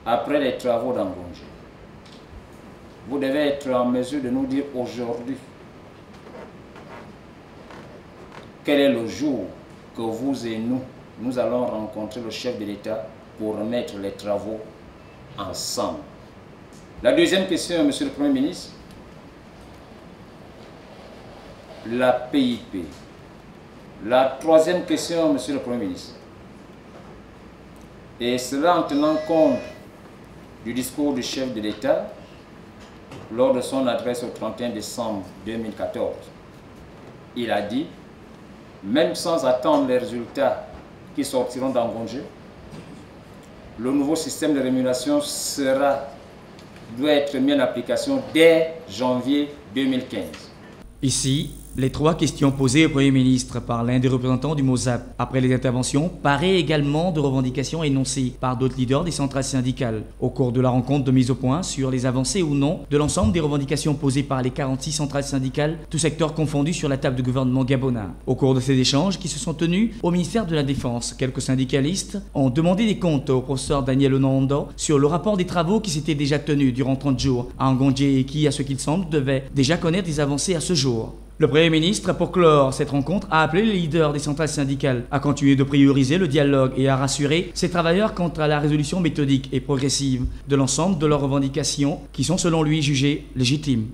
après les travaux d'Angonji, vous devez être en mesure de nous dire aujourd'hui quel est le jour que vous et nous allons rencontrer le chef de l'État pour remettre les travaux ensemble. La deuxième question, Monsieur le Premier ministre, la PIP. La troisième question, Monsieur le Premier ministre, et cela en tenant compte du discours du chef de l'État lors de son adresse au 31 décembre 2014. Il a dit, même sans attendre les résultats qui sortiront d'Angonji, le nouveau système de rémunération doit être mis en application dès janvier 2015. Ici, les trois questions posées au Premier ministre par l'un des représentants du MOSAP après les interventions paraissent également de revendications énoncées par d'autres leaders des centrales syndicales au cours de la rencontre de mise au point sur les avancées ou non de l'ensemble des revendications posées par les 46 centrales syndicales, tous secteurs confondus sur la table du gouvernement gabonais. Au cours de ces échanges qui se sont tenus au ministère de la Défense, quelques syndicalistes ont demandé des comptes au professeur Daniel Onondo sur le rapport des travaux qui s'étaient déjà tenus durant 30 jours à Angonji et qui, à ce qu'il semble, devait déjà connaître des avancées à ce jour. Le Premier ministre, pour clore cette rencontre, a appelé les leaders des centrales syndicales à continuer de prioriser le dialogue et à rassurer ces travailleurs quant à la résolution méthodique et progressive de l'ensemble de leurs revendications qui sont selon lui jugées légitimes.